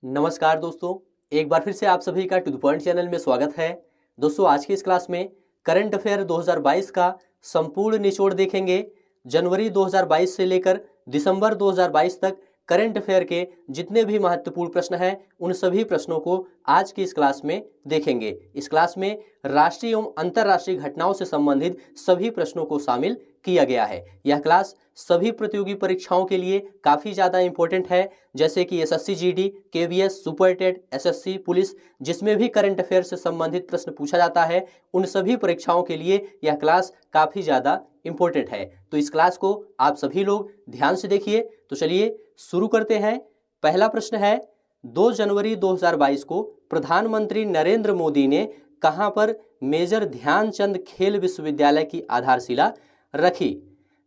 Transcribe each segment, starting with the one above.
नमस्कार दोस्तों, एक बार फिर से आप सभी का टू द पॉइंट चैनल में स्वागत है। दोस्तों, आज की इस क्लास में करंट अफेयर 2022 का संपूर्ण निचोड़ देखेंगे। जनवरी 2022 से लेकर दिसंबर 2022 तक करंट अफेयर के जितने भी महत्वपूर्ण प्रश्न हैं उन सभी प्रश्नों को आज की इस क्लास में देखेंगे। इस क्लास में राष्ट्रीय एवं अंतर्राष्ट्रीय घटनाओं से संबंधित सभी प्रश्नों को शामिल किया गया है। यह क्लास सभी प्रतियोगी परीक्षाओं के लिए काफ़ी ज़्यादा इंपॉर्टेंट है, जैसे कि SSC GD, KVS, super TET, SSC, police, जिसमें भी करंट अफेयर से संबंधित प्रश्न पूछा जाता है उन सभी परीक्षाओं के लिए यह क्लास काफ़ी ज़्यादा इंपॉर्टेंट है। तो इस क्लास को आप सभी लोग ध्यान से देखिए। तो चलिए शुरू करते हैं। पहला प्रश्न है, 2 जनवरी 2022 को प्रधानमंत्री नरेंद्र मोदी ने कहां पर मेजर ध्यानचंद खेल विश्वविद्यालय की आधारशिला रखी?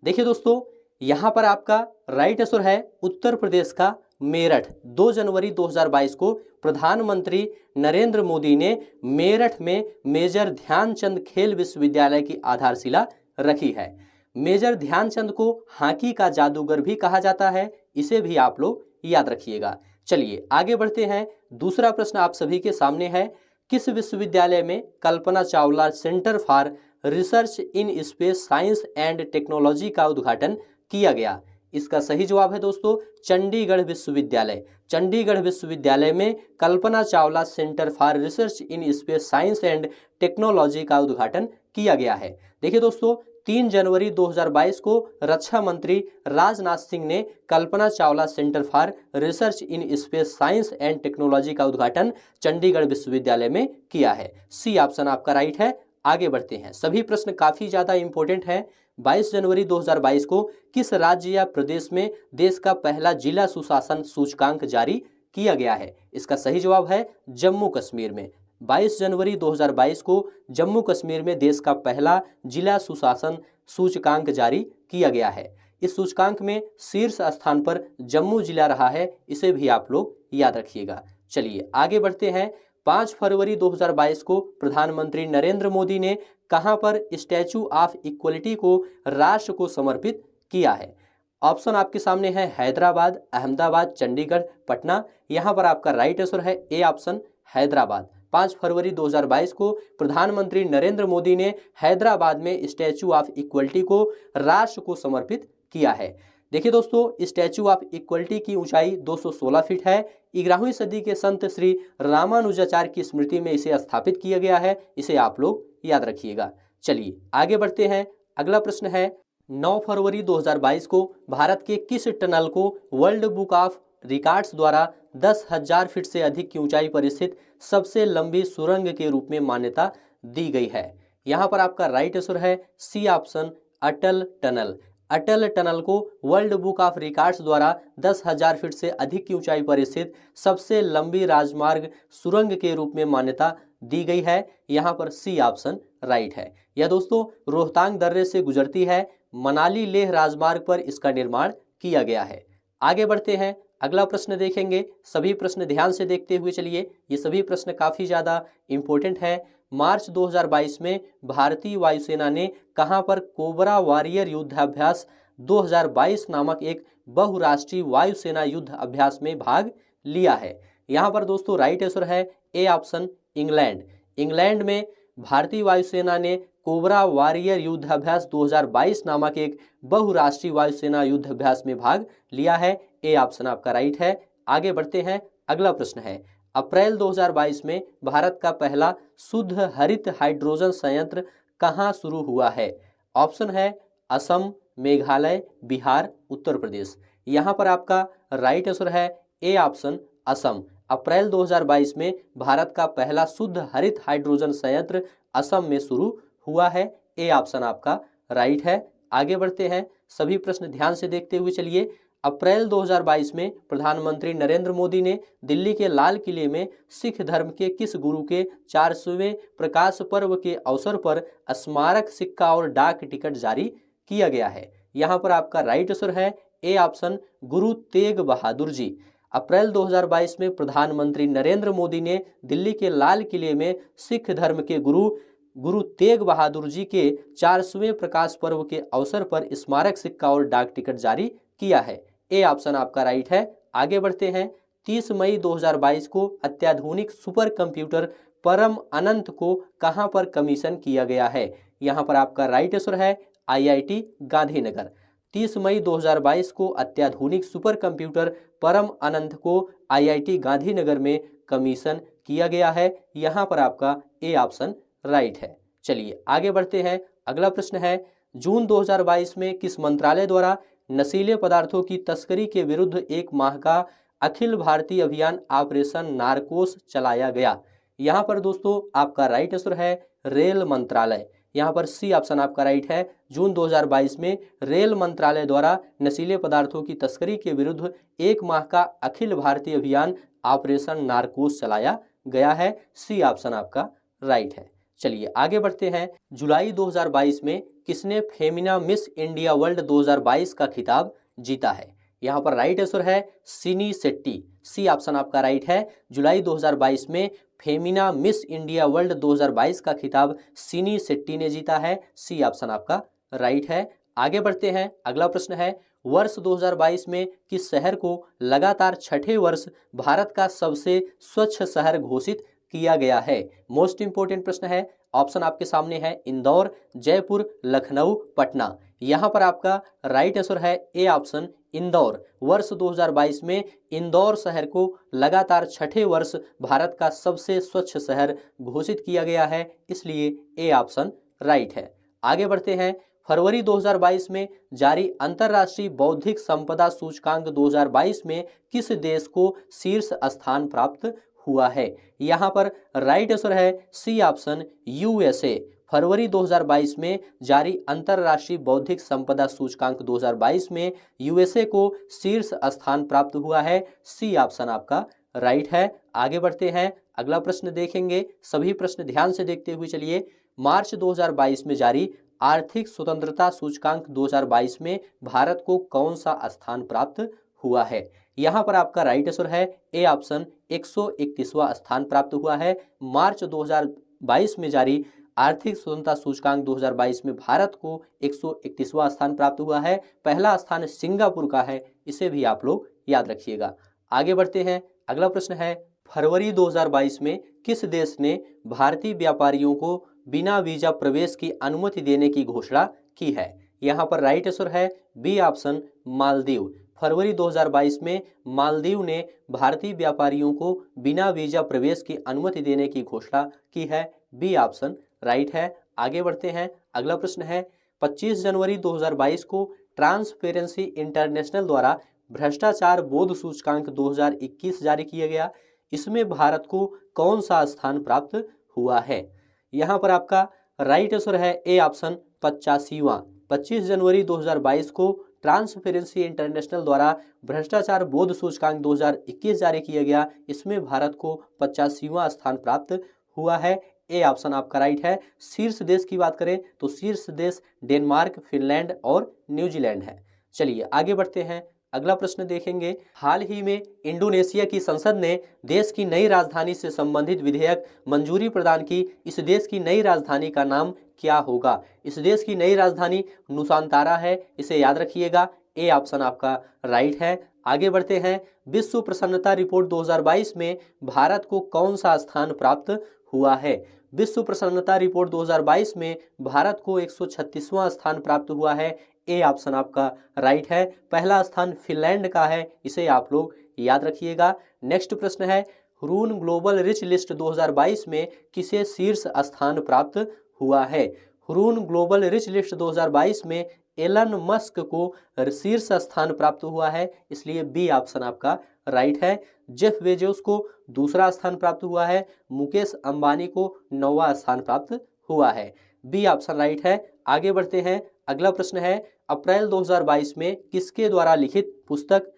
देखिए दोस्तों, यहां पर आपका राइट आंसर है उत्तर प्रदेश का मेरठ। 2 जनवरी 2022 को प्रधानमंत्री नरेंद्र मोदी ने मेरठ में मेजर ध्यानचंद खेल विश्वविद्यालय की आधारशिला रखी है। मेजर ध्यानचंद को हॉकी का जादूगर भी कहा जाता है, इसे भी आप लोग याद रखिएगा। चलिए आगे बढ़ते हैं। दूसरा प्रश्न आप सभी के सामने है, किस विश्वविद्यालय में Kalpana Chawla centre for research in space science and technology का उद्घाटन किया गया? इसका सही जवाब है दोस्तों चंडीगढ़ विश्वविद्यालय। चंडीगढ़ विश्वविद्यालय में Kalpana Chawla centre for research in space science and technology का उद्घाटन किया गया है। देखिए दोस्तों, 3 जनवरी 2022 को रक्षा मंत्री राजनाथ सिंह ने Kalpana Chawla centre for research in space science and technology का उद्घाटन चंडीगढ़ विश्वविद्यालय में किया है। सी ऑप्शन आपका राइट है। आगे बढ़ते हैं। सभी प्रश्न काफी ज्यादा इंपॉर्टेंट है। 22 जनवरी 2022 को किस राज्य या प्रदेश में देश का पहला जिला सुशासन सूचकांक जारी किया गया है? इसका सही जवाब है जम्मू कश्मीर में। 22 जनवरी 2022 को जम्मू कश्मीर में देश का पहला जिला सुशासन सूचकांक जारी किया गया है। इस सूचकांक में शीर्ष स्थान पर जम्मू जिला रहा है, इसे भी आप लोग याद रखिएगा। चलिए आगे बढ़ते हैं। 5 फरवरी 2022 को प्रधानमंत्री नरेंद्र मोदी ने कहां पर स्टैचू ऑफ इक्वलिटी को राष्ट्र को समर्पित किया है? ऑप्शन आपके सामने है हैदराबाद, अहमदाबाद, चंडीगढ़, पटना। यहां पर आपका राइट आंसर है ए ऑप्शन हैदराबाद। 5 फरवरी 2022 को प्रधानमंत्री नरेंद्र मोदी ने हैदराबाद में स्टैचू ऑफ इक्वलिटी को राष्ट्र को समर्पित किया है। देखिए दोस्तों, स्टैचू ऑफ इक्वलिटी की ऊंचाई 216 फीट है। 11वीं सदी के संत श्री रामानुजाचार्य की स्मृति में इसे स्थापित किया गया है, इसे आप लोग याद रखिएगा। चलिए आगे बढ़ते हैं। अगला प्रश्न है, 9 फरवरी 2022 को भारत के किस टनल को वर्ल्ड बुक ऑफ रिकॉर्ड्स द्वारा 10,000 फीट से अधिक की ऊंचाई पर स्थित सबसे लंबी सुरंग के रूप में मान्यता दी गई है? यहां पर आपका राइट आंसर है सी ऑप्शन अटल टनल। अटल टनल को वर्ल्ड बुक ऑफ रिकॉर्ड्स द्वारा 10,000 फीट से अधिक की ऊंचाई पर स्थित सबसे लंबी राजमार्ग सुरंग के रूप में मान्यता दी गई है। यहां पर सी ऑप्शन राइट है। यह दोस्तों रोहतांग दर्रे से गुजरती है। मनाली लेह राजमार्ग पर इसका निर्माण किया गया है। आगे बढ़ते हैं। अगला प्रश्न देखेंगे। सभी प्रश्न ध्यान से देखते हुए चलिए, ये सभी प्रश्न काफी ज्यादा इंपॉर्टेंट है। मार्च 2022 में भारतीय वायुसेना ने कहां पर कोबरा वॉरियर युद्धाभ्यास 2022 नामक एक बहुराष्ट्रीय वायुसेना युद्ध अभ्यास में भाग लिया है? यहां पर दोस्तों राइट आंसर है ए ऑप्शन इंग्लैंड। इंग्लैंड में भारतीय वायुसेना ने कोबरा वॉरियर युद्धाभ्यास 2022 नामक एक बहुराष्ट्रीय वायुसेना युद्ध अभ्यास में भाग लिया है। ए ऑप्शन आपका राइट है। आगे बढ़ते हैं। अगला प्रश्न है, अप्रैल 2022 में भारत का पहला शुद्ध हरित हाइड्रोजन संयंत्र कहां शुरू हुआ है? ऑप्शन है असम, मेघालय, बिहार, उत्तर प्रदेश। यहां पर आपका राइट आंसर है ए ऑप्शन असम। अप्रैल 2022 में भारत का पहला शुद्ध हरित हाइड्रोजन संयंत्र असम में शुरू हुआ है। ए ऑप्शन आपका राइट है। आगे बढ़ते हैं। सभी प्रश्न ध्यान से देखते हुए चलिए। अप्रैल 2022 में प्रधानमंत्री नरेंद्र मोदी ने दिल्ली के लाल किले में सिख धर्म के किस गुरु के 400वें प्रकाश पर्व के अवसर पर स्मारक सिक्का और डाक टिकट जारी किया गया है? यहां पर आपका राइट आंसर है ए ऑप्शन गुरु तेग बहादुर जी। अप्रैल 2022 में प्रधानमंत्री नरेंद्र मोदी ने दिल्ली के लाल किले में सिख धर्म के गुरु तेग बहादुर जी के 400वें प्रकाश पर्व के अवसर पर स्मारक सिक्का और डाक टिकट जारी किया है। ए ऑप्शन आपका राइट है। आगे बढ़ते हैं। 30 मई 2022 को अत्याधुनिक सुपर कंप्यूटर परम अनंत को कहां पर कमीशन किया गया है? यहां पर आपका राइट आंसर है IIT गांधीनगर। 30 मई 2022 को अत्याधुनिक सुपर कंप्यूटर परम अनंत को IIT गांधीनगर में कमीशन किया गया है। यहां पर आपका ए ऑप्शन राइट है। चलिए आगे बढ़ते हैं। अगला प्रश्न है, जून 2022 में किस मंत्रालय द्वारा नशीले पदार्थों की तस्करी के विरुद्ध 1 माह का अखिल भारतीय अभियान ऑपरेशन नारकोस चलाया गया? यहाँ पर दोस्तों आपका राइट आंसर है रेल मंत्रालय। यहाँ पर सी ऑप्शन आपका राइट है। जून 2022 में रेल मंत्रालय द्वारा नशीले पदार्थों की तस्करी के विरुद्ध 1 माह का अखिल भारतीय अभियान ऑपरेशन नारकोस चलाया गया है। सी ऑप्शन आपका राइट है। चलिए आगे बढ़ते हैं। जुलाई 2022 में किसने फेमिना मिस इंडिया वर्ल्ड 2022 का खिताब जीता है? यहाँ पर राइट आंसर है सिनी शेट्टी। सी ऑप्शन आपका राइट है। जुलाई 2022 में फेमिना मिस इंडिया वर्ल्ड 2022 का खिताब सिनी शेट्टी ने जीता है। सी ऑप्शन आपका राइट है। आगे बढ़ते हैं। अगला प्रश्न है, वर्ष 2022 में किस शहर को लगातार छठे वर्ष भारत का सबसे स्वच्छ शहर घोषित किया गया है? मोस्ट इंपोर्टेंट प्रश्न है। ऑप्शन आपके सामने है इंदौर, जयपुर, लखनऊ, पटना। यहाँ पर आपका राइट आंसर है ए ऑप्शन इंदौर। वर्ष 2022 में इंदौर शहर को लगातार छठे वर्ष भारत का सबसे स्वच्छ शहर घोषित किया गया है, इसलिए ए ऑप्शन राइट है। आगे बढ़ते हैं। फरवरी 2022 में जारी अंतर्राष्ट्रीय बौद्धिक संपदा सूचकांक 2022 में किस देश को शीर्ष स्थान प्राप्त हुआ है? यहाँ पर राइट आंसर है सी ऑप्शन USA। फरवरी 2022 में जारी अंतर्राष्ट्रीय बौद्धिक संपदा सूचकांक 2022 में USA को शीर्ष स्थान प्राप्त हुआ है। सी ऑप्शन आपका राइट है। आगे बढ़ते हैं। अगला प्रश्न देखेंगे। सभी प्रश्न ध्यान से देखते हुए चलिए। मार्च 2022 में जारी आर्थिक स्वतंत्रता सूचकांक 2022 में भारत को कौन सा स्थान प्राप्त हुआ है? यहाँ पर आपका राइट आंसर है ए ऑप्शन 131वां स्थान प्राप्त हुआ है। मार्च 2022 में जारी आर्थिक स्वतंत्रता सूचकांक 2022 में भारत को 131वां स्थान प्राप्त हुआ है। पहला स्थान सिंगापुर का है, इसे भी आप लोग याद रखिएगा। आगे बढ़ते हैं। अगला प्रश्न है, फरवरी 2022 में किस देश ने भारतीय व्यापारियों को बिना वीजा प्रवेश की अनुमति देने की घोषणा की है? यहाँ पर राइट आंसर है बी ऑप्शन मालदीव। फरवरी 2022 में मालदीव ने भारतीय व्यापारियों को बिना वीजा प्रवेश की अनुमति देने की घोषणा की है। बी ऑप्शन राइट है। आगे बढ़ते हैं। अगला प्रश्न है, 25 जनवरी 2022 को ट्रांसपेरेंसी इंटरनेशनल द्वारा भ्रष्टाचार बोध सूचकांक 2021 जारी किया गया। इसमें भारत को कौन सा स्थान प्राप्त हुआ है? यहाँ पर आपका राइट आंसर है ए ऑप्शन 85वां। 25 जनवरी 2022 को ट्रांसपेरेंसी इंटरनेशनल द्वारा भ्रष्टाचार बोध सूचकांक 2021 जारी किया गया। इसमें भारत को 85वां स्थान प्राप्त हुआ है। ए ऑप्शन आपका राइट है। शीर्ष देश की बात करें तो शीर्ष देश डेनमार्क, फिनलैंड और न्यूजीलैंड है। चलिए आगे बढ़ते हैं। अगला प्रश्न देखेंगे। हाल ही में इंडोनेशिया की संसद ने देश की नई राजधानी से संबंधित विधेयक मंजूरी प्रदान की। इस देश की नई राजधानी का नाम क्या होगा? इस देश की नई राजधानी नुसांतारा है, इसे याद रखिएगा। ए ऑप्शन आपका राइट है। आगे बढ़ते हैं। विश्व प्रसन्नता रिपोर्ट 2022 में भारत को कौन सा स्थान प्राप्त हुआ है? विश्व प्रसन्नता रिपोर्ट 2022 में भारत को 136वां स्थान प्राप्त हुआ है। ए ऑप्शन आपका राइट है। पहला स्थान फिनलैंड का है, इसे आप लोग याद रखिएगा। नेक्स्ट प्रश्न है, हुरून ग्लोबल रिच लिस्ट 2022 में किसे शीर्ष स्थान प्राप्त हुआ है? हुरून ग्लोबल रिच लिस्ट 2022 में एलन मस्क को शीर्ष स्थान प्राप्त हुआ है, इसलिए बी ऑप्शन आपका राइट है। जेफ बेजोस को दूसरा स्थान प्राप्त हुआ है। मुकेश अंबानी को 9वां स्थान प्राप्त हुआ है। बी ऑप्शन राइट है। आगे बढ़ते हैं। अगला प्रश्न है, अप्रैल 2022 में किसके द्वारा लिखित पुस्तक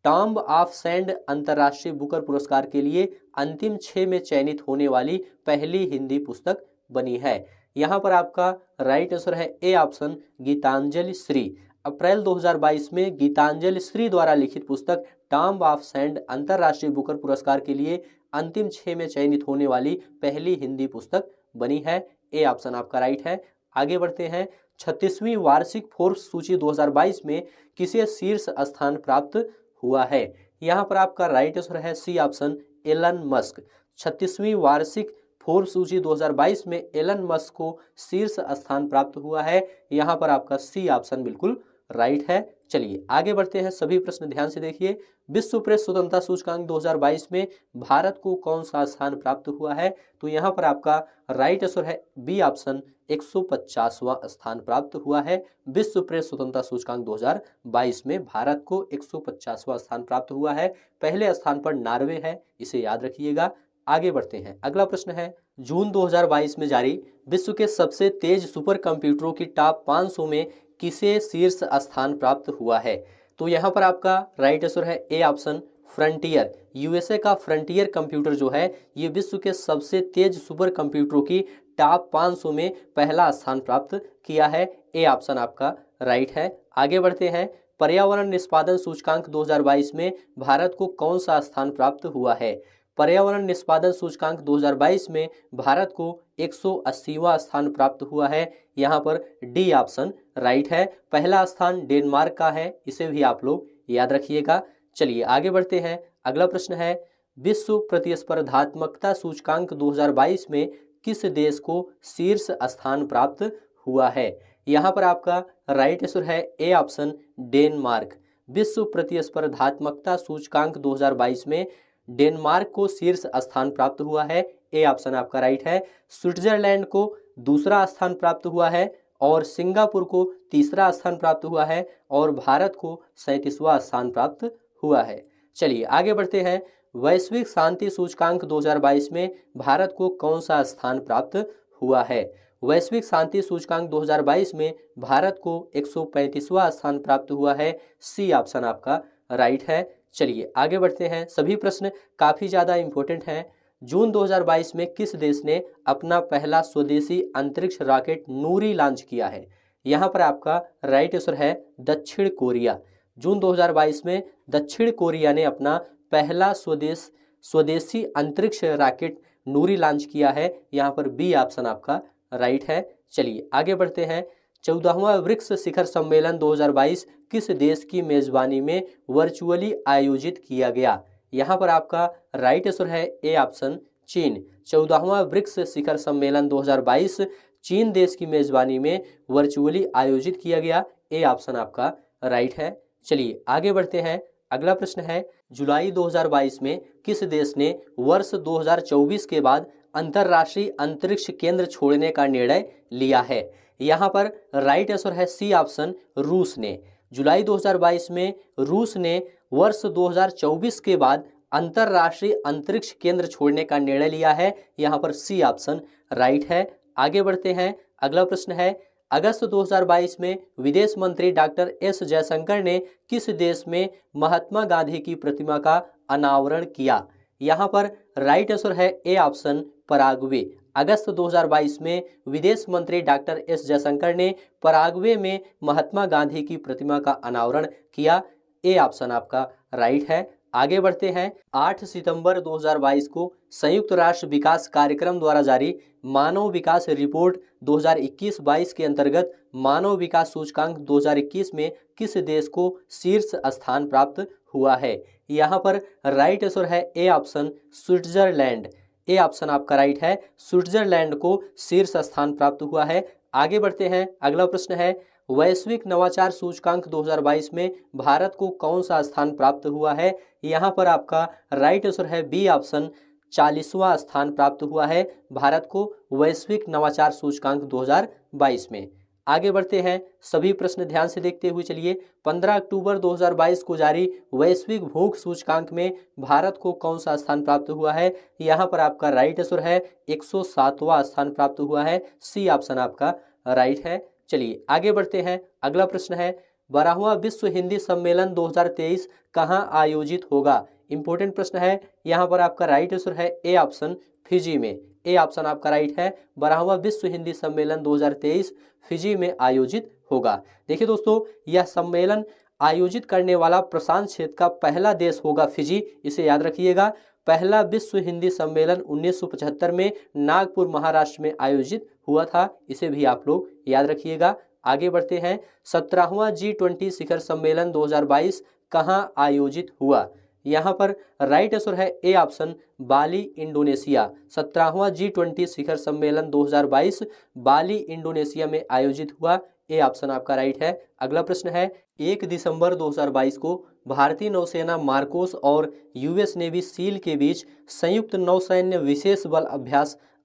टॉम्ब ऑफ सैंड अंतर्राष्ट्रीय बुकर पुरस्कार के लिए अंतिम 6 में चयनित होने वाली पहली हिंदी पुस्तक बनी है? यहाँ पर आपका राइट आंसर है ए ऑप्शन गीतांजलि श्री। अप्रैल 2022 में गीतांजलि श्री द्वारा लिखित पुस्तक टॉम्ब ऑफ सैंड अंतर्राष्ट्रीय बुकर पुरस्कार के लिए अंतिम 6 में चयनित होने वाली पहली हिंदी पुस्तक बनी है। ए ऑप्शन आपका राइट है। आगे बढ़ते हैं। 36वीं वार्षिक फोर्ब्स सूची 2022 में किसे शीर्ष स्थान प्राप्त हुआ है? यहाँ पर आपका राइट आंसर है सी ऑप्शन एलन मस्क। 36वीं वार्षिक फोर्ब्स सूची 2022 में एलन मस्क को शीर्ष स्थान प्राप्त हुआ है। यहाँ पर आपका सी ऑप्शन बिल्कुल राइट है। चलिए आगे बढ़ते हैं, सभी प्रश्न ध्यान से देखिए। विश्व प्रेस स्वतंत्रता सूचकांक 2022 में भारत को कौन सा स्थान प्राप्त हुआ है? तो यहाँ पर आपका राइट आंसर है बी ऑप्शन 150वां स्थान प्राप्त हुआ है। विश्व प्रेस स्वतंत्रता सूचकांक 2022 में भारत को 150वां स्थान प्राप्त हुआ है। पहले स्थान पर नॉर्वे है, इसे याद रखिएगा। आगे बढ़ते हैं, अगला प्रश्न है, जून 2022 में जारी विश्व के सबसे तेज सुपर कंप्यूटरों की टॉप 500 में किसे शीर्ष स्थान प्राप्त हुआ है? तो यहाँ पर आपका राइट आंसर है ए ऑप्शन फ्रंटियर। यूएसए का फ्रंटियर कंप्यूटर जो है ये विश्व के सबसे तेज सुपर कंप्यूटरों की टॉप 500 में पहला स्थान प्राप्त किया है। ए ऑप्शन आपका राइट है। आगे बढ़ते हैं, पर्यावरण निष्पादन सूचकांक 2022 में भारत को कौन सा स्थान प्राप्त हुआ है? पर्यावरण निष्पादन सूचकांक 2022 में भारत को 180वां स्थान प्राप्त हुआ है। यहाँ पर डी ऑप्शन राइट है। पहला स्थान डेनमार्क का है, इसे भी आप लोग याद रखिएगा। चलिए आगे बढ़ते हैं, अगला प्रश्न है, विश्व प्रतिस्पर्धात्मकता सूचकांक 2022 में किस देश को शीर्ष स्थान प्राप्त हुआ है? यहाँ पर आपका राइट आंसर है ए ऑप्शन डेनमार्क। विश्व प्रतिस्पर्धात्मकता सूचकांक 2022 में डेनमार्क को शीर्ष स्थान प्राप्त हुआ है। ए ऑप्शन आपका राइट है। स्विट्जरलैंड को दूसरा स्थान प्राप्त हुआ है और सिंगापुर को तीसरा स्थान प्राप्त हुआ है और भारत को 37वां स्थान प्राप्त हुआ है। चलिए आगे बढ़ते हैं, वैश्विक शांति सूचकांक 2022 में भारत को कौन सा स्थान प्राप्त हुआ है? वैश्विक शांति सूचकांक 2022 में भारत को 135वां स्थान प्राप्त हुआ है। सी ऑप्शन आपका राइट है। चलिए आगे बढ़ते हैं, सभी प्रश्न काफ़ी ज़्यादा इंपॉर्टेंट हैं। जून 2022 में किस देश ने अपना पहला स्वदेशी अंतरिक्ष रॉकेट नूरी लॉन्च किया है? यहाँ पर आपका राइट आंसर है दक्षिण कोरिया। जून 2022 में दक्षिण कोरिया ने अपना पहला स्वदेशी अंतरिक्ष रॉकेट नूरी लॉन्च किया है। यहाँ पर बी ऑप्शन आपका राइट है। चलिए आगे बढ़ते हैं, 14वां ब्रिक्स शिखर सम्मेलन 2022 किस देश की मेजबानी में वर्चुअली आयोजित किया गया? यहाँ पर आपका राइट आंसर है ए ऑप्शन चीन। 14वां ब्रिक्स शिखर सम्मेलन 2022 चीन देश की मेजबानी में वर्चुअली आयोजित किया गया। ए ऑप्शन आपका राइट है। चलिए आगे बढ़ते हैं, अगला प्रश्न है, जुलाई 2022 में किस देश ने वर्ष 2024 के बाद अंतर्राष्ट्रीय अंतरिक्ष केंद्र छोड़ने का निर्णय लिया है? यहाँ पर राइट आंसर है सी ऑप्शन रूस ने। जुलाई 2022 में रूस ने वर्ष 2024 के बाद अंतर्राष्ट्रीय अंतरिक्ष केंद्र छोड़ने का निर्णय लिया है। यहाँ पर सी ऑप्शन राइट है। आगे बढ़ते हैं, अगला प्रश्न है, अगस्त 2022 में विदेश मंत्री डॉक्टर एस जयशंकर ने किस देश में महात्मा गांधी की प्रतिमा का अनावरण किया? यहाँ पर राइट आंसर है ए ऑप्शन पराग्वे। अगस्त 2022 में विदेश मंत्री डॉक्टर एस जयशंकर ने पराग्वे में महात्मा गांधी की प्रतिमा का अनावरण किया। ए ऑप्शन आपका राइट है। आगे बढ़ते हैं, 8 सितंबर 2022 को संयुक्त राष्ट्र विकास कार्यक्रम द्वारा जारी मानव विकास रिपोर्ट 2021-22 के अंतर्गत मानव विकास सूचकांक 2021 में किस देश को शीर्ष स्थान प्राप्त हुआ है? यहाँ पर राइट आंसर है A option Switzerland. A option आपका राइट है। स्विट्जरलैंड को शीर्ष स्थान प्राप्त हुआ है। आगे बढ़ते हैं, अगला प्रश्न है, वैश्विक नवाचार सूचकांक 2022 में भारत को कौन सा स्थान प्राप्त हुआ है? यहाँ पर आपका राइट आंसर है बी ऑप्शन 40वां स्थान प्राप्त हुआ है भारत को वैश्विक नवाचार सूचकांक 2022 में। आगे बढ़ते हैं, सभी प्रश्न ध्यान से देखते हुए चलिए। 15 अक्टूबर 2022 को जारी वैश्विक भूख सूचकांक में भारत को कौन सा स्थान प्राप्त हुआ है? यहाँ पर आपका राइट आंसर है 107वां स्थान प्राप्त हुआ है। सी ऑप्शन आपका राइट है। चलिए आगे बढ़ते हैं, अगला प्रश्न है, 12वां विश्व हिंदी सम्मेलन 2023 कहाँ आयोजित होगा? इंपॉर्टेंट प्रश्न है। यहाँ पर आपका राइट आंसर है ए ऑप्शन फिजी में। ए ऑप्शन आपका राइट है। 12वां विश्व हिंदी सम्मेलन 2023 फिजी में आयोजित होगा। देखिए दोस्तों, यह सम्मेलन आयोजित करने वाला प्रशांत क्षेत्र का पहला देश होगा फिजी, इसे याद रखिएगा। पहला विश्व हिंदी सम्मेलन 1975 में नागपुर महाराष्ट्र में आयोजित हुआ था, इसे भी आप लोग याद रखिएगा। आगे बढ़ते हैं, 17वां G20 शिखर सम्मेलन 2022 कहाँ आयोजित हुआ? यहाँ पर राइट आंसर है A option Bali Indonesia. 17वां G20 शिखर सम्मेलन 2022 बाली इंडोनेशिया में आयोजित हुआ। ए ऑप्शन आपका राइट है। अगला प्रश्न है 1 दिसंबर 2022 को भारतीय नौसेना मार्कोस और यूएस नेवी सील के बीच संयुक्त नौसैन्य विशेष बल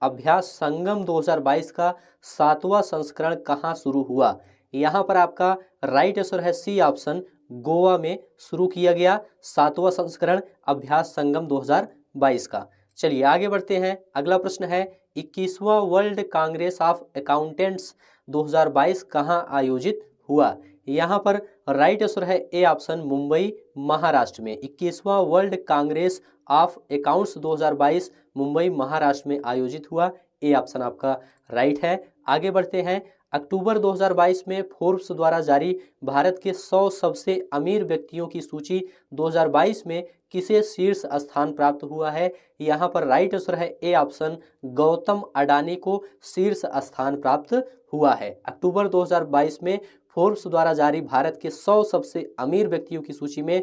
अभ्यास संगम 2022 का 7वां संस्करण कहाँ शुरू हुआ। यहाँ पर आपका राइट आंसर है सी ऑप्शन गोवा में शुरू किया गया 7वां संस्करण अभ्यास संगम 2022 का। चलिए आगे बढ़ते हैं। अगला प्रश्न है 21वां वर्ल्ड कांग्रेस ऑफ अकाउंटेंट्स 2022 कहाँ आयोजित हुआ। यहाँ पर राइट आंसर है ए ऑप्शन मुंबई महाराष्ट्र में। 21वां world congress of accounts 2022 Mumbai Maharashtra में आयोजित हुआ। ए ऑप्शन आपका राइट है। आगे बढ़ते हैं। अक्टूबर 2022 में फोर्ब्स द्वारा जारी भारत के 100 सबसे अमीर व्यक्तियों की सूची 2022 में किसे शीर्ष स्थान प्राप्त हुआ है। यहाँ पर राइट आंसर है ए ऑप्शन गौतम अडानी को शीर्ष स्थान प्राप्त हुआ है। अक्टूबर 2022 में फोर्ब्स द्वारा जारी भारत के 100 सबसे अमीर व्यक्तियों की सूची में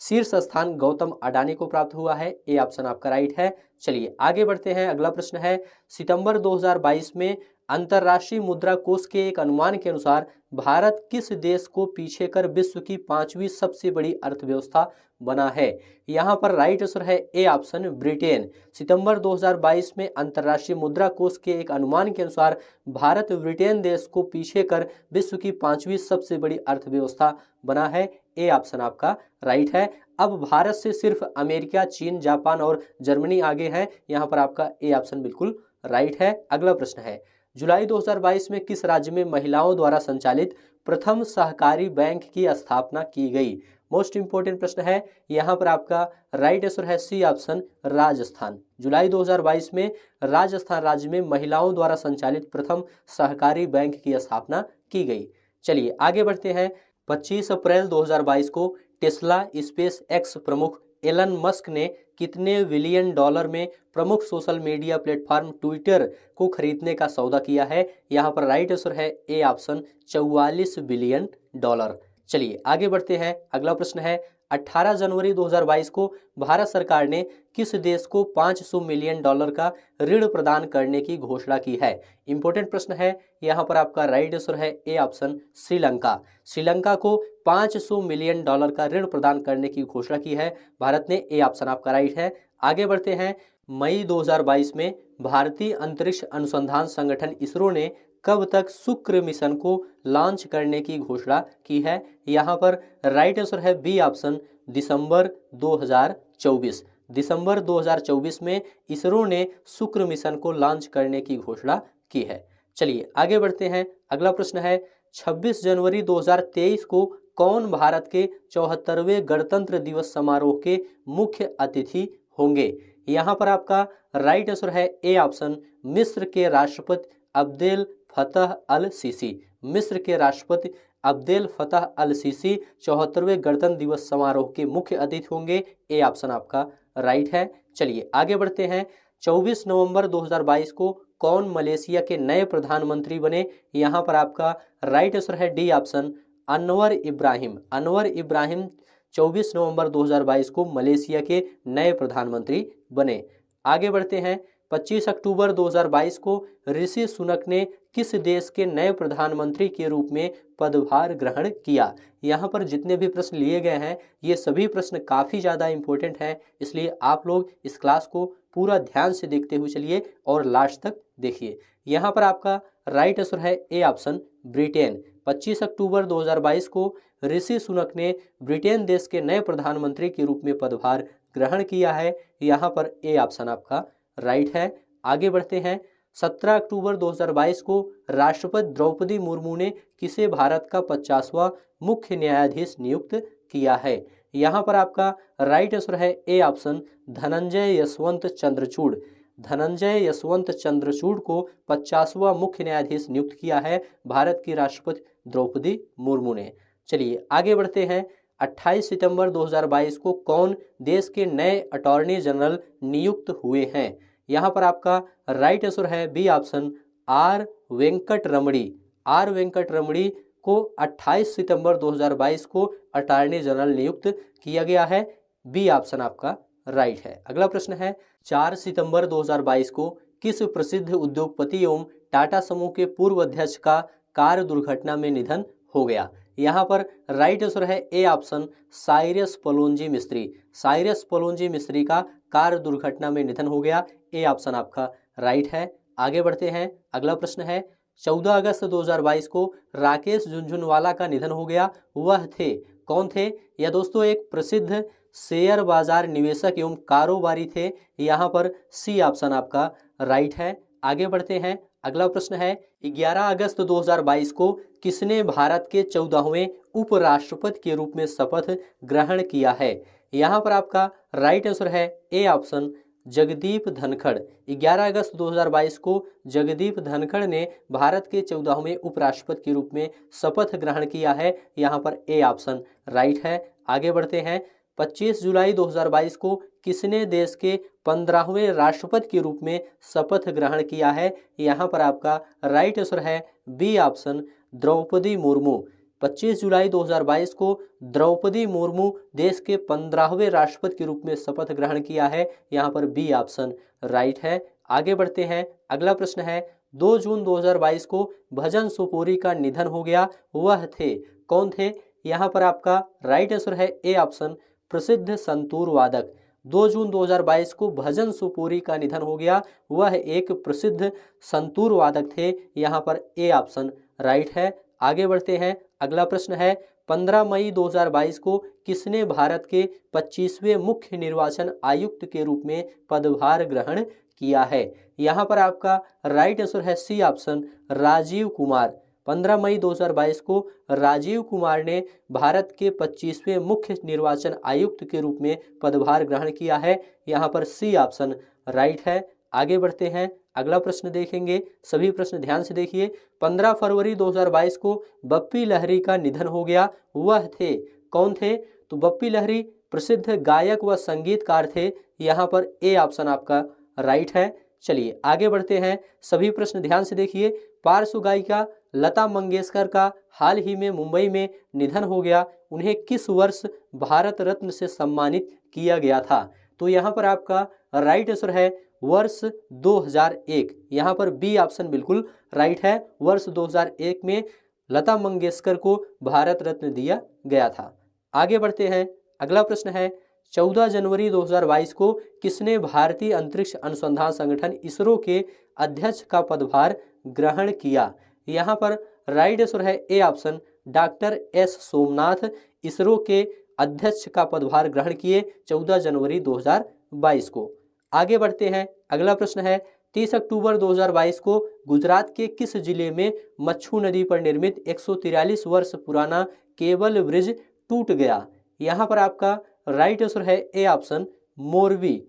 शीर्ष स्थान गौतम अडानी को प्राप्त हुआ है। ए ऑप्शन आपका राइट है। चलिए आगे बढ़ते हैं। अगला प्रश्न है सितंबर 2022 में अंतर्राष्ट्रीय मुद्रा कोष के एक अनुमान के अनुसार भारत किस देश को पीछे कर विश्व की 5वीं सबसे बड़ी अर्थव्यवस्था बना है। यहाँ पर राइट आंसर है ए ऑप्शन ब्रिटेन। सितंबर 2022 में अंतर्राष्ट्रीय मुद्रा कोष के एक अनुमान के अनुसार भारत ब्रिटेन देश को पीछे कर विश्व की 5वीं सबसे बड़ी अर्थव्यवस्था बना है। ए ऑप्शन आपका राइट है। अब भारत से सिर्फ अमेरिका, चीन, जापान और जर्मनी आगे हैं। यहाँ पर आपका ए ऑप्शन बिल्कुल राइट है। अगला प्रश्न है जुलाई 2022 में किस राज्य में महिलाओं द्वारा संचालित प्रथम सहकारी बैंक की स्थापना की गई। मोस्ट इंपोर्टेंट प्रश्न है। यहाँ पर आपका राइट आंसर है सी ऑप्शन राजस्थान। जुलाई 2022 में राजस्थान राज्य में महिलाओं द्वारा संचालित प्रथम सहकारी बैंक की स्थापना की गई। चलिए आगे बढ़ते हैं। 25 अप्रैल 2022 को टेस्ला स्पेस एक्स प्रमुख एलन मस्क ने कितने बिलियन डॉलर में प्रमुख सोशल मीडिया प्लेटफॉर्म ट्विटर को खरीदने का सौदा किया है। यहाँ पर राइट आंसर है ए ऑप्शन 44 बिलियन डॉलर। चलिए आगे बढ़ते हैं। अगला प्रश्न है 18 जनवरी 2022 को भारत सरकार ने किस देश को 500 मिलियन डॉलर का ऋण प्रदान करने की घोषणा की है। इंपॉर्टेंट प्रश्न है। यहाँ पर आपका राइट आंसर है ए ऑप्शन श्रीलंका। श्रीलंका को 500 मिलियन डॉलर का ऋण प्रदान करने की घोषणा की है भारत ने। ए ऑप्शन आपका राइट है। आगे बढ़ते हैं। मई 2022 में भारतीय अंतरिक्ष अनुसंधान संगठन इसरो ने कब तक शुक्र मिशन को लॉन्च करने की घोषणा की है। यहाँ पर राइट आंसर है बी ऑप्शन दिसंबर 2024। दिसंबर 2024 में इसरो ने शुक्र मिशन को लॉन्च करने की घोषणा की है। चलिए आगे बढ़ते हैं। अगला प्रश्न है 26 जनवरी 2023 को कौन भारत के 74वें गणतंत्र दिवस समारोह के मुख्य अतिथि होंगे। यहाँ पर आपका राइट आंसर है ए ऑप्शन मिस्र के राष्ट्रपति अब्देल फतह अल सीसी। मिस्र के राष्ट्रपति अब्देल फतह अल सीसी 74वें गणतंत्र दिवस समारोह के मुख्य अतिथि होंगे। ए ऑप्शन आपका राइट है। चलिए आगे बढ़ते हैं। 24 नवंबर 2022 को कौन मलेशिया के नए प्रधानमंत्री बने। यहाँ पर आपका राइट आंसर है डी ऑप्शन अनवर इब्राहिम। अनवर इब्राहिम 24 नवंबर 2022 को मलेशिया के नए प्रधानमंत्री बने। आगे बढ़ते हैं। 25 अक्टूबर 2022 को ऋषि सुनक ने किस देश के नए प्रधानमंत्री के रूप में पदभार ग्रहण किया। यहाँ पर जितने भी प्रश्न लिए गए हैं ये सभी प्रश्न काफ़ी ज़्यादा इंपॉर्टेंट हैं, इसलिए आप लोग इस क्लास को पूरा ध्यान से देखते हुए चलिए और लास्ट तक देखिए। यहाँ पर आपका राइट आंसर है ए ऑप्शन ब्रिटेन। 25 अक्टूबर 2022 को ऋषि सुनक ने ब्रिटेन देश के नए प्रधानमंत्री के रूप में पदभार ग्रहण किया है। यहाँ पर ए ऑप्शन आपका राइट है। आगे बढ़ते हैं। 17 अक्टूबर 2022 को राष्ट्रपति द्रौपदी मुर्मू ने किसे भारत का 50वां मुख्य न्यायाधीश नियुक्त किया है। यहाँ पर आपका राइट आंसर है ए ऑप्शन धनंजय यशवंत चंद्रचूड़। धनंजय यशवंत चंद्रचूड़ को 50वां मुख्य न्यायाधीश नियुक्त किया है भारत की राष्ट्रपति द्रौपदी मुर्मू ने। चलिए आगे बढ़ते हैं। 28 सितंबर 2022 को कौन देश के नए अटॉर्नी जनरल नियुक्त हुए हैं। यहाँ पर आपका राइट आंसर है B option are Venkat Ramani. Are Venkat रमणी को 28 सितंबर 2022 को अटॉर्नी जनरल नियुक्त किया गया है। बी ऑप्शन आपका राइट है। अगला प्रश्न है 4 सितंबर 2022 को किस प्रसिद्ध उद्योगपति एवं टाटा समूह के पूर्व अध्यक्ष का कार दुर्घटना में निधन हो गया? यहाँ पर राइट आंसर है ए ऑप्शन साइरस पोलोंजी मिस्त्री। साइरस पोलोंजी मिस्त्री का कार दुर्घटना में निधन हो गया। ए ऑप्शन आपका राइट है। आगे बढ़ते हैं। अगला प्रश्न है 14 अगस्त 2022 को राकेश झुनझुनवाला का निधन हो गया। वह थे, कौन थे? यह दोस्तों एक प्रसिद्ध शेयर बाजार निवेशक एवं कारोबारी थे। यहाँ पर सी ऑप्शन आपका राइट है। आगे बढ़ते हैं। अगला प्रश्न है 11 अगस्त 2022 को किसने भारत के 14वें उपराष्ट्रपति के रूप में शपथ ग्रहण किया है? यहाँ पर आपका राइट आंसर है ए ऑप्शन जगदीप धनखड़। 11 अगस्त 2022 को जगदीप धनखड़ ने भारत के 14वें उपराष्ट्रपति के रूप में शपथ ग्रहण किया है। यहाँ पर ए ऑप्शन राइट है। आगे बढ़ते हैं। 25 जुलाई 2022 को किसने देश के 15वें राष्ट्रपति के रूप में शपथ ग्रहण किया है? यहाँ पर आपका राइट आंसर है बी ऑप्शन द्रौपदी मुर्मू। 25 जुलाई 2022 को द्रौपदी मुर्मू देश के 15वें राष्ट्रपति के रूप में शपथ ग्रहण किया है। यहाँ पर बी ऑप्शन राइट है। आगे बढ़ते हैं। अगला प्रश्न है 2 जून 2022 को भजन सोपोरी का निधन हो गया। वह थे, कौन थे? यहाँ पर आपका राइट आंसर है ए ऑप्शन प्रसिद्ध संतूर वादक। 2 जून 2022 को भजन सोपोरी का निधन हो गया। वह एक प्रसिद्ध संतूर वादक थे। यहाँ पर ए ऑप्शन राइट है। आगे बढ़ते हैं। अगला प्रश्न है 15 मई 2022 को किसने भारत के 25वें मुख्य निर्वाचन आयुक्त के रूप में पदभार ग्रहण किया है? यहाँ पर आपका राइट आंसर है सी ऑप्शन राजीव कुमार। 15 मई 2022 को राजीव कुमार ने भारत के 25वें मुख्य निर्वाचन आयुक्त के रूप में पदभार ग्रहण किया है। यहाँ पर सी ऑप्शन राइट है। आगे बढ़ते हैं। अगला प्रश्न देखेंगे। सभी प्रश्न ध्यान से देखिए। 15 फरवरी 2022 को बप्पी लहरी का निधन हो गया। वह थे, कौन थे? तो बप्पी लहरी प्रसिद्ध गायक व संगीतकार थे। यहाँ पर ए ऑप्शन आपका राइट है। चलिए आगे बढ़ते हैं। सभी प्रश्न ध्यान से देखिए। पार्श्व गायिका लता मंगेशकर का हाल ही में मुंबई में निधन हो गया। उन्हें किस वर्ष भारत रत्न से सम्मानित किया गया था? तो यहाँ पर आपका राइट आंसर है वर्ष 2001। यहाँ पर बी ऑप्शन बिल्कुल राइट है। वर्ष 2001 में लता मंगेशकर को भारत रत्न दिया गया था। आगे बढ़ते हैं। अगला प्रश्न है 14 जनवरी 2022 को किसने भारतीय अंतरिक्ष अनुसंधान संगठन इसरो के अध्यक्ष का पदभार ग्रहण किया? यहाँ पर राइट आंसर है A option doctor S Somnath ISRO के अध्यक्ष का पदभार ग्रहण किए 14 जनवरी 2022 को। आगे बढ़ते हैं। अगला प्रश्न है 30 अक्टूबर 2022 को गुजरात के किस जिले में मच्छू नदी पर निर्मित 143 वर्ष पुराना केबल ब्रिज टूट गया? यहाँ पर आपका राइट आंसर है ए ऑप्शन मोरबी।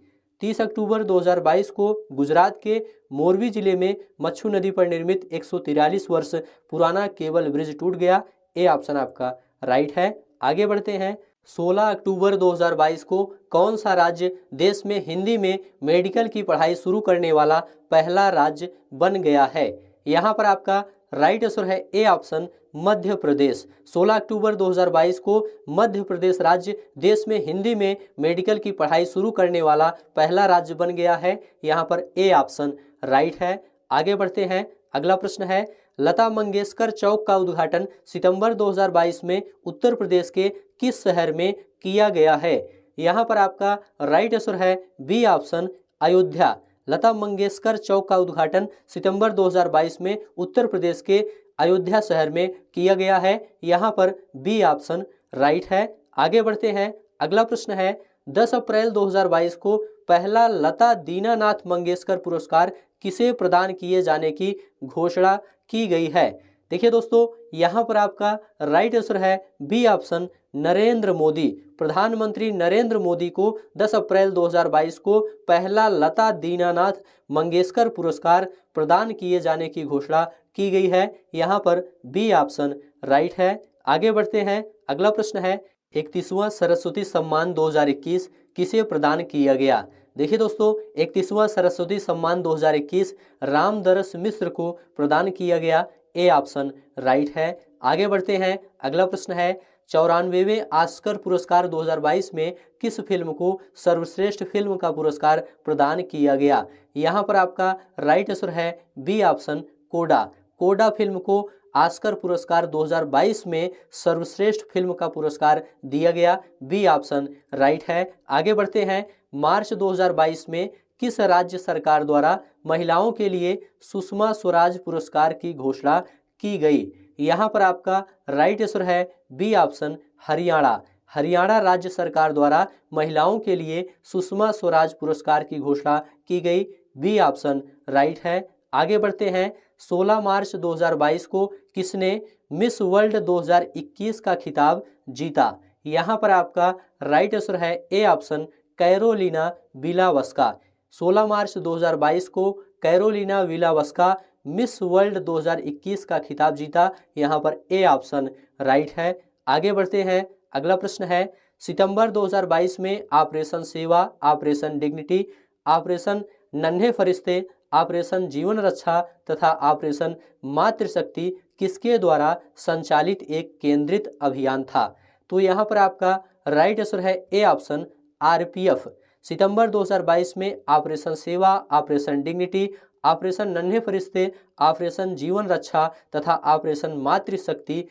30 अक्टूबर 2022 को गुजरात के मोरबी जिले में मच्छू नदी पर निर्मित 143 वर्ष पुराना केबल ब्रिज टूट गया। ए ऑप्शन आपका राइट है। आगे बढ़ते हैं। 16 अक्टूबर 2022 को कौन सा राज्य देश में हिंदी में मेडिकल की पढ़ाई शुरू करने वाला पहला राज्य बन गया है? यहाँ पर आपका राइट आंसर है ए ऑप्शन मध्य प्रदेश। 16 अक्टूबर 2022 को मध्य प्रदेश राज्य देश में हिंदी में मेडिकल की पढ़ाई शुरू करने वाला पहला राज्य बन गया है। यहाँ पर ए ऑप्शन राइट है। आगे बढ़ते हैं। अगला प्रश्न है लता मंगेशकर चौक का उद्घाटन सितंबर 2022 में उत्तर प्रदेश के किस शहर में किया गया है? यहाँ पर आपका राइट आंसर है बी ऑप्शन अयोध्या। लता मंगेशकर चौक का उद्घाटन सितंबर 2022 में उत्तर प्रदेश के अयोध्या शहर में किया गया है। यहाँ पर बी ऑप्शन राइट है। आगे बढ़ते हैं। अगला प्रश्न है 10 अप्रैल 2022 को पहला लता दीनानाथ मंगेशकर पुरस्कार किसे प्रदान किए जाने की घोषणा की गई है? देखिए दोस्तों, यहाँ पर आपका राइट आंसर है बी ऑप्शन नरेंद्र मोदी। प्रधानमंत्री नरेंद्र मोदी को 10 अप्रैल 2022 को पहला लता दीनानाथ मंगेशकर पुरस्कार प्रदान किए जाने की घोषणा की गई है। यहाँ पर बी ऑप्शन राइट है। आगे बढ़ते हैं। अगला प्रश्न है 31वां सरस्वती सम्मान 2021 किसे प्रदान किया गया? देखिए दोस्तों, 31वां सरस्वती सम्मान 2021 रामदरस मिश्र को प्रदान किया गया। ए ऑप्शन राइट है। आगे बढ़ते हैं। अगला प्रश्न है 94वें ऑस्कर पुरस्कार 2022 में किस फिल्म को सर्वश्रेष्ठ फिल्म का पुरस्कार प्रदान किया गया? यहाँ पर आपका राइट आंसर है बी ऑप्शन कोडा। कोडा फिल्म को ऑस्कर पुरस्कार 2022 में सर्वश्रेष्ठ फिल्म का पुरस्कार दिया गया। बी ऑप्शन राइट है। आगे बढ़ते हैं। मार्च 2022 में किस राज्य सरकार द्वारा महिलाओं के लिए सुषमा स्वराज पुरस्कार की घोषणा की गई? यहाँ पर आपका राइट आंसर है बी ऑप्शन हरियाणा। हरियाणा राज्य सरकार द्वारा महिलाओं के लिए सुषमा स्वराज पुरस्कार की घोषणा की गई। बी ऑप्शन राइट है। आगे बढ़ते हैं। 16 मार्च 2022 को किसने मिस वर्ल्ड 2021 का खिताब जीता? यहाँ पर आपका राइट आंसर है ए ऑप्शन कैरोलिना विलावस्का। 16 मार्च 2022 को कैरोलिना विलावस्का मिस वर्ल्ड 2021 का खिताब जीता। यहाँ पर ए ऑप्शन राइट है। आगे बढ़ते हैं। अगला प्रश्न है, सितंबर 2022 में ऑपरेशन सेवा, ऑपरेशन डिग्निटी, ऑपरेशन नन्हे फरिश्ते, ऑपरेशन जीवन रक्षा तथा ऑपरेशन मातृशक्ति किसके द्वारा संचालित एक केंद्रित अभियान था? तो यहाँ पर आपका राइट आंसर है ए ऑप्शन आरपीएफ। सितंबर 2022 में ऑपरेशन सेवा, ऑपरेशन डिग्निटी, ऑपरेशन नन्हे फरिश्ते, ऑपरेशन जीवन रक्षा तथा ऑपरेशन मातृशक्ति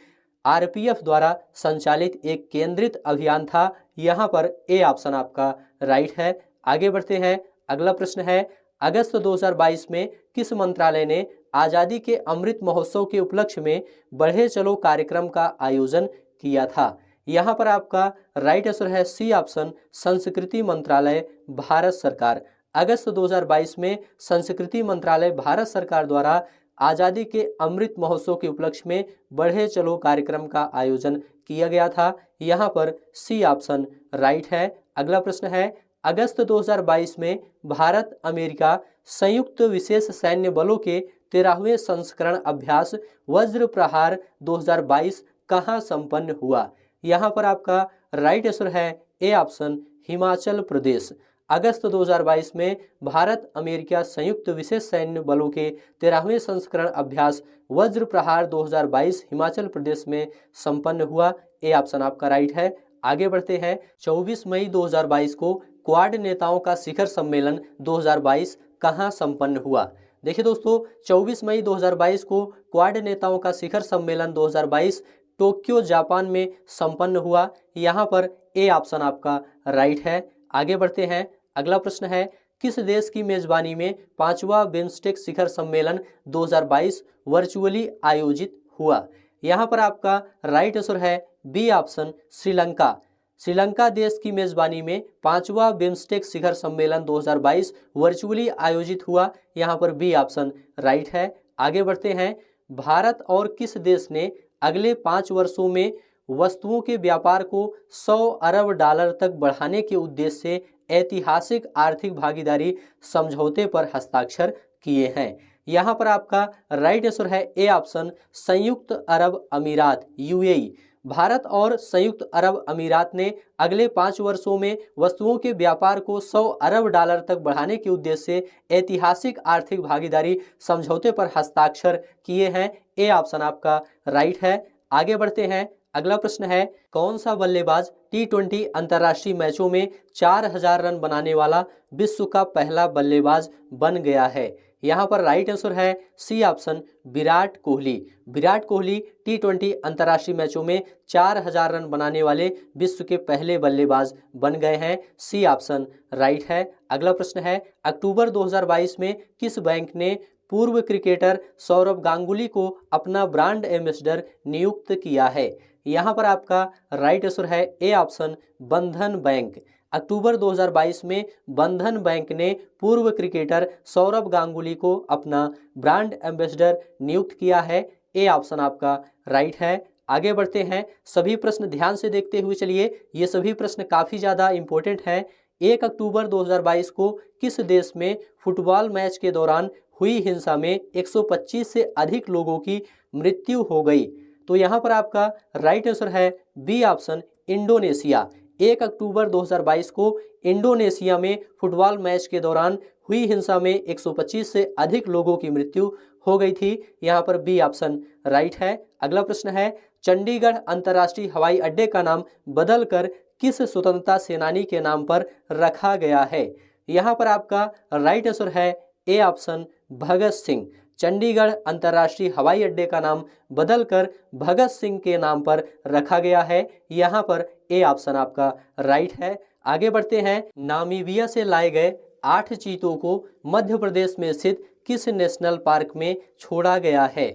आरपीएफ द्वारा संचालित एक केंद्रित अभियान था। यहाँ पर ए ऑप्शन आपका राइट है। आगे बढ़ते हैं। अगला प्रश्न है, अगस्त 2022 में किस मंत्रालय ने आज़ादी के अमृत महोत्सव के उपलक्ष्य में बढ़े चलो कार्यक्रम का आयोजन किया था? यहाँ पर आपका राइट आंसर है सी ऑप्शन संस्कृति मंत्रालय, भारत सरकार। अगस्त 2022 में संस्कृति मंत्रालय, भारत सरकार द्वारा आज़ादी के अमृत महोत्सव के उपलक्ष्य में बढ़े चलो कार्यक्रम का आयोजन किया गया था। यहाँ पर सी ऑप्शन राइट है। अगला प्रश्न है, अगस्त 2022 में भारत अमेरिका संयुक्त विशेष सैन्य बलों के 13वें संस्करण अभ्यास वज्र प्रहार 2022 कहाँ संपन्न हुआ? यहाँ पर आपका राइट आंसर है ए ऑप्शन हिमाचल प्रदेश। अगस्त 2022 में भारत अमेरिका संयुक्त विशेष सैन्य बलों के 13वें संस्करण अभ्यास वज्र प्रहार 2022 हिमाचल प्रदेश में संपन्न हुआ। ए ऑप्शन आपका राइट है। आगे बढ़ते हैं। 24 मई 2022 को क्वाड नेताओं का शिखर सम्मेलन 2022 कहाँ संपन्न हुआ? देखिए दोस्तों, 24 मई 2022 को क्वाड नेताओं का शिखर सम्मेलन 2022 टोक्यो जापान में संपन्न हुआ। यहाँ पर ए ऑप्शन आपका राइट है। आगे बढ़ते हैं। अगला प्रश्न है, किस देश की मेजबानी में 5वां बिम्स्टेक शिखर सम्मेलन 2022 वर्चुअली आयोजित हुआ? यहाँ पर आपका राइट आंसर है बी ऑप्शन श्रीलंका। श्रीलंका देश की मेजबानी में 5वां बिम्स्टेक शिखर सम्मेलन 2022 वर्चुअली आयोजित हुआ। यहाँ पर बी ऑप्शन राइट है। आगे बढ़ते हैं। भारत और किस देश ने अगले 5 वर्षों में वस्तुओं के व्यापार को 100 अरब डॉलर तक बढ़ाने के उद्देश्य से ऐतिहासिक आर्थिक भागीदारी समझौते पर हस्ताक्षर किए हैं? यहाँ पर आपका राइट आंसर है ए ऑप्शन संयुक्त अरब अमीरात, यूएई। भारत और संयुक्त अरब अमीरात ने अगले 5 वर्षों में वस्तुओं के व्यापार को 100 अरब डॉलर तक बढ़ाने के उद्देश्य से ऐतिहासिक आर्थिक भागीदारी समझौते पर हस्ताक्षर किए हैं। ए ऑप्शन आपका राइट है। आगे बढ़ते हैं। अगला प्रश्न है, कौन सा बल्लेबाज T20 अंतर्राष्ट्रीय मैचों में 4000 रन बनाने वाला विश्व का पहला बल्लेबाज बन गया है? यहाँ पर राइट आंसर है C option Virat Kohli. Virat Kohli T20 अंतर्राष्ट्रीय मैचों में 4000 रन बनाने वाले विश्व के पहले बल्लेबाज बन गए हैं। सी ऑप्शन राइट है। अगला प्रश्न है, अक्टूबर 2022 में किस बैंक ने पूर्व क्रिकेटर सौरव गांगुली को अपना ब्रांड एम्बेसडर नियुक्त किया है? यहाँ पर आपका राइट आंसर है ए ऑप्शन बंधन बैंक। अक्टूबर 2022 में बंधन बैंक ने पूर्व क्रिकेटर सौरव गांगुली को अपना ब्रांड एम्बेसडर नियुक्त किया है। ए ऑप्शन आपका राइट है। आगे बढ़ते हैं। सभी प्रश्न ध्यान से देखते हुए चलिए, ये सभी प्रश्न काफ़ी ज़्यादा इंपॉर्टेंट हैं। 1 अक्टूबर 2022 को किस देश में फुटबॉल मैच के दौरान हुई हिंसा में 125 से अधिक लोगों की मृत्यु हो गई? तो यहाँ पर आपका राइट आंसर है बी ऑप्शन इंडोनेशिया। 1 अक्टूबर 2022 को इंडोनेशिया में फुटबॉल मैच के दौरान हुई हिंसा में 125 से अधिक लोगों की मृत्यु हो गई थी। यहाँ पर बी ऑप्शन राइट है। अगला प्रश्न है, चंडीगढ़ अंतर्राष्ट्रीय हवाई अड्डे का नाम बदलकर किस स्वतंत्रता सेनानी के नाम पर रखा गया है? यहाँ पर आपका राइट आंसर है ए ऑप्शन भगत सिंह। चंडीगढ़ अंतर्राष्ट्रीय हवाई अड्डे का नाम बदलकर भगत सिंह के नाम पर रखा गया है। यहाँ पर ए ऑप्शन आपका राइट है। आगे बढ़ते हैं। नामीबिया से लाए गए 8 चीतों को मध्य प्रदेश में स्थित किस नेशनल पार्क में छोड़ा गया है?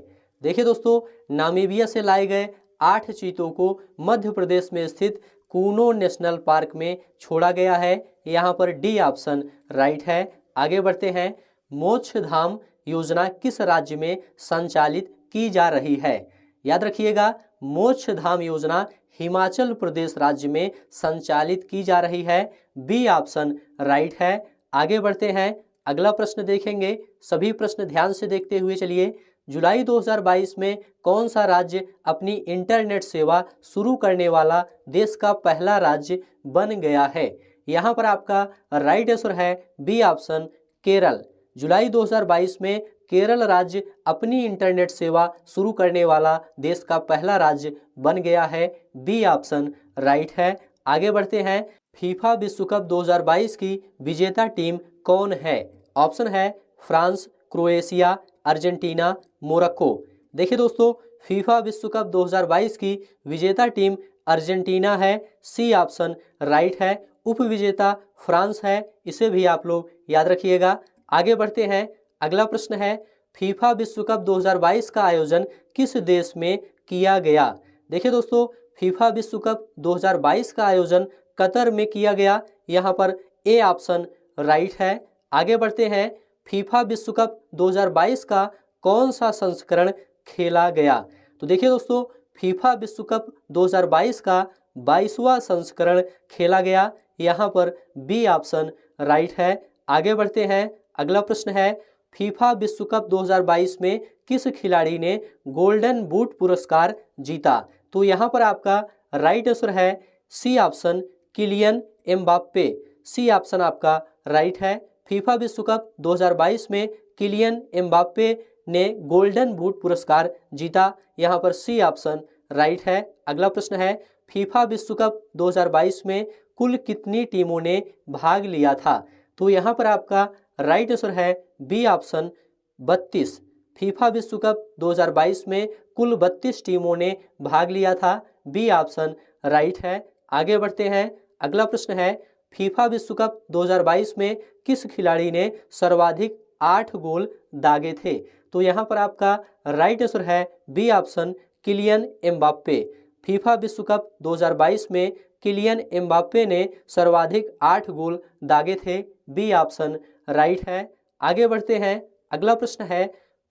देखिए दोस्तों, नामीबिया से लाए गए 8 चीतों को मध्य प्रदेश में स्थित कूनो नेशनल पार्क में छोड़ा गया है। यहाँ पर डी ऑप्शन राइट है। आगे बढ़ते हैं। मोक्ष धाम योजना किस राज्य में संचालित की जा रही है? याद रखिएगा, मोक्ष धाम योजना हिमाचल प्रदेश राज्य में संचालित की जा रही है। बी ऑप्शन राइट है। आगे बढ़ते हैं। अगला प्रश्न देखेंगे। सभी प्रश्न ध्यान से देखते हुए चलिए। जुलाई 2022 में कौन सा राज्य अपनी इंटरनेट सेवा शुरू करने वाला देश का पहला राज्य बन गया है? यहाँ पर आपका राइट आंसर है बी ऑप्शन केरल। जुलाई 2022 में केरल राज्य अपनी इंटरनेट सेवा शुरू करने वाला देश का पहला राज्य बन गया है। बी ऑप्शन राइट है। आगे बढ़ते हैं। फीफा विश्व कप 2022 की विजेता टीम कौन है? ऑप्शन है फ्रांस, क्रोएशिया, अर्जेंटीना, मोरक्को। देखिए दोस्तों, फीफा विश्व कप 2022 की विजेता टीम अर्जेंटीना है। सी ऑप्शन राइट है। उपविजेता फ्रांस है, इसे भी आप लोग याद रखिएगा। आगे बढ़ते हैं। अगला प्रश्न है। फीफा विश्व कप 2022 का आयोजन किस देश में किया गया? देखिए दोस्तों, फीफा विश्व कप 2022 का आयोजन कतर में किया गया। यहाँ पर ए ऑप्शन राइट है। आगे बढ़ते हैं। फीफा विश्व कप 2022 का कौन सा संस्करण खेला गया? तो देखिए दोस्तों, फीफा विश्व कप 2022 का 22वां संस्करण खेला गया। यहाँ पर बी ऑप्शन राइट है। आगे बढ़ते हैं। अगला प्रश्न है। फीफा विश्व कप 2022 में किस खिलाड़ी ने गोल्डन बूट पुरस्कार जीता? तो यहाँ पर आपका राइट आंसर है C option Kylian Mbappe. C option आपका राइट है। फीफा विश्व कप 2022 में किलियन एम्बाप्पे ने गोल्डन बूट पुरस्कार जीता। यहाँ पर सी ऑप्शन राइट है। अगला प्रश्न है। फीफा विश्व कप 2022 में कुल कितनी टीमों ने भाग लिया था? तो यहाँ पर आपका राइट आंसर है बी ऑप्शन 32। फीफा विश्व कप 2022 में कुल 32 टीमों ने भाग लिया था। बी ऑप्शन राइट है। आगे बढ़ते हैं। अगला प्रश्न है। फीफा विश्व कप 2022 में किस खिलाड़ी ने सर्वाधिक 8 गोल दागे थे? तो यहाँ पर आपका राइट आंसर है B option Kylian Mbappe. FIFA विश्व कप 2022 में किलियन एम्बाप्पे ने सर्वाधिक 8 गोल दागे थे। बी ऑप्शन राइट है। आगे बढ़ते हैं। अगला प्रश्न है।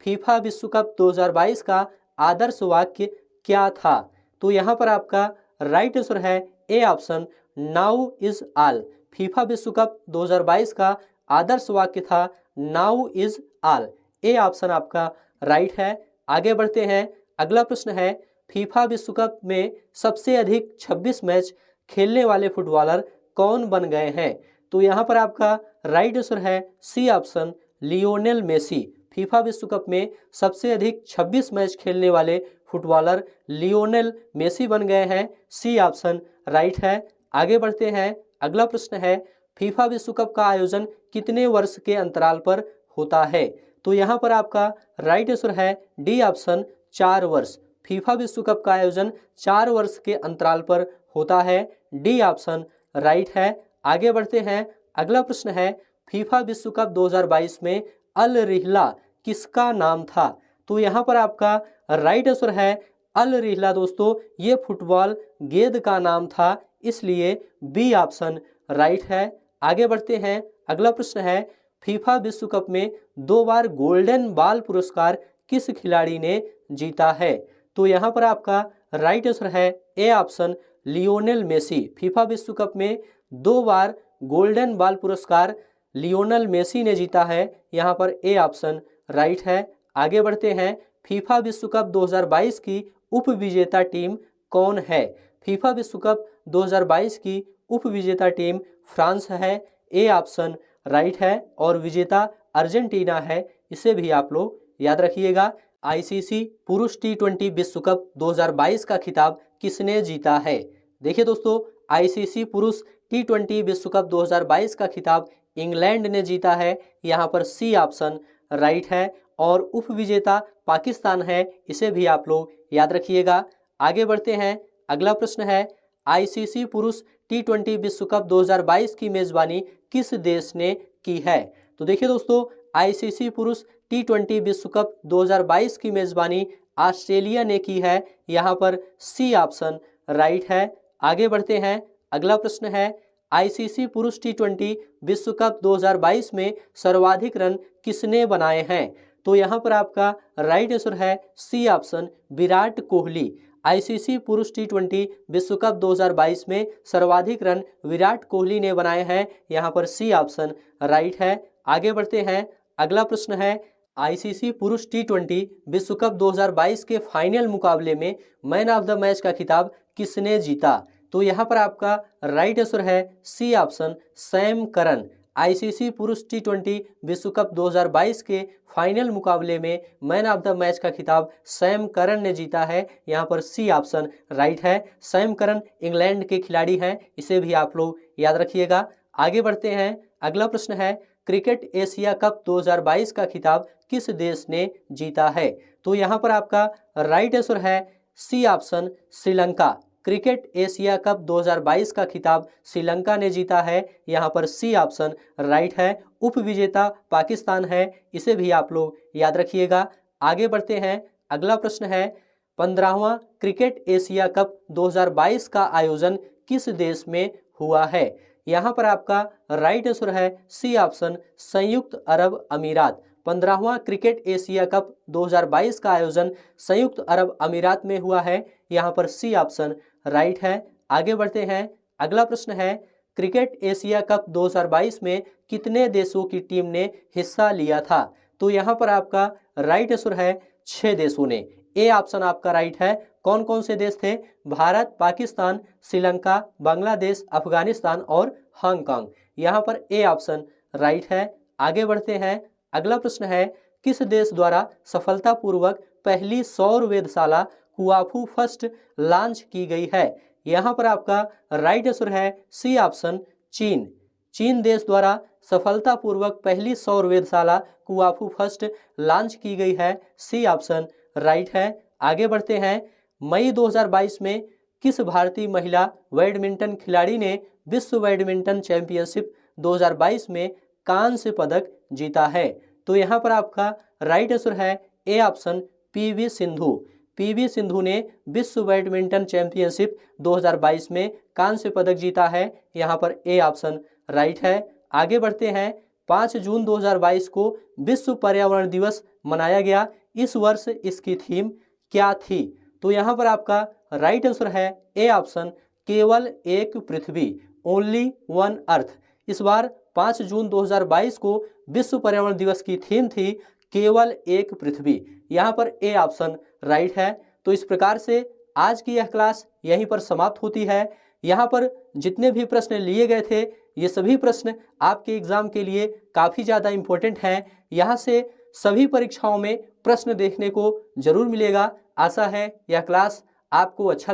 फीफा विश्व कप 2022 का आदर्श वाक्य क्या था? तो यहाँ पर आपका राइट आंसर है A option now is all. FIFA विश्व कप 2022 का आदर्श वाक्य था now is all. A option आपका राइट है। आगे बढ़ते हैं। अगला प्रश्न है। फीफा विश्व कप में सबसे अधिक 26 मैच खेलने वाले फुटबॉलर कौन बन गए हैं? तो यहाँ पर आपका राइट आंसर है C option Lionel Messi. FIFA विश्व कप में सबसे अधिक 26 मैच खेलने वाले फुटबॉलर लियोनेल मेसी बन गए हैं। सी ऑप्शन राइट है। आगे बढ़ते हैं। अगला प्रश्न है। फीफा विश्व कप का आयोजन कितने वर्ष के अंतराल पर होता है? तो यहाँ पर आपका राइट आंसर है डी ऑप्शन 4 वर्ष। फीफा विश्व कप का आयोजन 4 वर्ष के अंतराल पर होता है। डी ऑप्शन राइट है। आगे बढ़ते हैं। अगला प्रश्न है। फीफा विश्व कप 2022 में अल रिहला किसका नाम था? तो यहाँ पर आपका राइट आंसर है अल रिहला। दोस्तों, ये फुटबॉल गेंद का नाम था, इसलिए बी ऑप्शन राइट है। आगे बढ़ते हैं। अगला प्रश्न है। फीफा विश्व कप में 2 बार गोल्डन बॉल पुरस्कार किस खिलाड़ी ने जीता है? तो यहाँ पर आपका राइट आंसर है A option Lionel Messi. FIFA विश्व कप में 2 बार गोल्डन बॉल पुरस्कार लियोनेल मेसी ने जीता है। यहाँ पर ए ऑप्शन राइट है। आगे बढ़ते हैं। फीफा विश्व कप 2022 की उप विजेता टीम कौन है? फीफा विश्व कप 2022 की उप विजेता टीम फ्रांस है। ए ऑप्शन राइट है। और विजेता अर्जेंटीना है, इसे भी आप लोग याद रखिएगा। आईसीसी पुरुष टी20 विश्व कप 2022 का खिताब किसने जीता है? देखिए दोस्तों, आईसीसी पुरुष टी20 विश्व कप 2022 का खिताब इंग्लैंड ने जीता है। यहाँ पर सी ऑप्शन राइट है। और उप विजेता पाकिस्तान है, इसे भी आप लोग याद रखिएगा। आगे बढ़ते हैं। अगला प्रश्न है, आईसीसी पुरुष टी20 विश्व कप 2022 की मेजबानी किस देश ने की है? तो देखिए दोस्तों, आईसीसी पुरुष टी20 विश्व कप 2022 की मेजबानी ऑस्ट्रेलिया ने की है। यहाँ पर सी ऑप्शन राइट है। आगे बढ़ते हैं। अगला प्रश्न है, आईसीसी पुरुष टी20 विश्व कप 2022 में सर्वाधिक रन किसने बनाए हैं? तो यहाँ पर आपका राइट आंसर है C option Virat Kohli. ICC पुरुष टी20 विश्व कप 2022 में सर्वाधिक रन विराट कोहली ने बनाए हैं। यहाँ पर सी ऑप्शन राइट है। आगे बढ़ते हैं। अगला प्रश्न है, आईसीसी पुरुष टी20 विश्व कप 2022 के फाइनल मुकाबले में मैन ऑफ द मैच का खिताब किसने जीता? तो यहाँ पर आपका राइट आंसर है C option Sam Curran. ICC पुरुष टी20 विश्व कप 2022 के फाइनल मुकाबले में मैन ऑफ द मैच का खिताब सैम करन ने जीता है। यहाँ पर सी ऑप्शन राइट है। सैम करन इंग्लैंड के खिलाड़ी हैं, इसे भी आप लोग याद रखिएगा। आगे बढ़ते हैं। अगला प्रश्न है, क्रिकेट एशिया कप 2022 का खिताब किस देश ने जीता है? तो यहाँ पर आपका राइट आंसर है C option Sri Lanka. Cricket Asia cup 2022 का खिताब श्रीलंका ने जीता है। यहाँ पर सी ऑप्शन राइट है। उप विजेता पाकिस्तान है, इसे भी आप लोग याद रखिएगा। आगे बढ़ते हैं। अगला प्रश्न है, 15वां क्रिकेट एशिया कप 2022 का आयोजन किस देश में हुआ है? यहाँ पर आपका राइट आंसर है सी ऑप्शन संयुक्त अरब अमीरात। 15वां क्रिकेट एशिया कप 2022 का आयोजन संयुक्त अरब अमीरात में हुआ है। यहाँ पर सी ऑप्शन राइट है। आगे बढ़ते हैं। अगला प्रश्न है, क्रिकेट एशिया कप 2022 में कितने देशों की टीम ने हिस्सा लिया था? तो यहाँ पर आपका राइट आंसर है 6 देशों ने। ए ऑप्शन आपका राइट है। कौन कौन से देश थे? भारत, पाकिस्तान, श्रीलंका, बांग्लादेश, अफगानिस्तान और हांगकांग। यहाँ पर ए ऑप्शन राइट है। आगे बढ़ते हैं। अगला प्रश्न है, किस देश द्वारा सफलतापूर्वक पहली सौर वेधशाला कुआफू फर्स्ट लॉन्च की गई है? यहाँ पर आपका राइट आंसर है सी ऑप्शन चीन। चीन देश द्वारा सफलतापूर्वक पहली सौर वेधशाला कुआफू फर्स्ट लॉन्च की गई है। सी ऑप्शन राइट है। आगे बढ़ते हैं। मई 2022 में किस भारतीय महिला बैडमिंटन खिलाड़ी ने विश्व बैडमिंटन चैंपियनशिप 2022 में कांस्य पदक जीता है? तो यहाँ पर आपका राइट आंसर है A option PV Sindhu. PV Sindhu ने विश्व बैडमिंटन चैंपियनशिप 2022 में कांस्य पदक जीता है। यहाँ पर ए ऑप्शन राइट है। आगे बढ़ते हैं। 5 जून 2022 को विश्व पर्यावरण दिवस मनाया गया। इस वर्ष इसकी थीम क्या थी? तो यहाँ पर आपका राइट आंसर है ए ऑप्शन केवल एक पृथ्वी, ओनली वन अर्थ। इस बार 5 जून 2022 को विश्व पर्यावरण दिवस की थीम थी केवल एक पृथ्वी। यहाँ पर ए ऑप्शन राइट है। तो इस प्रकार से आज की यह क्लास यहीं पर समाप्त होती है। यहाँ पर जितने भी प्रश्न लिए गए थे, ये सभी प्रश्न आपके एग्जाम के लिए काफ़ी ज़्यादा इम्पोर्टेंट हैं। यहाँ से सभी परीक्षाओं में प्रश्न देखने को जरूर मिलेगा। आशा है यह क्लास आपको अच्छा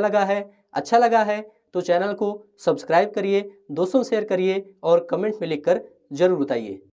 लगा है तो चैनल को सब्सक्राइब करिए, दोस्तों शेयर करिए और कमेंट में लिखकर जरूर बताइए।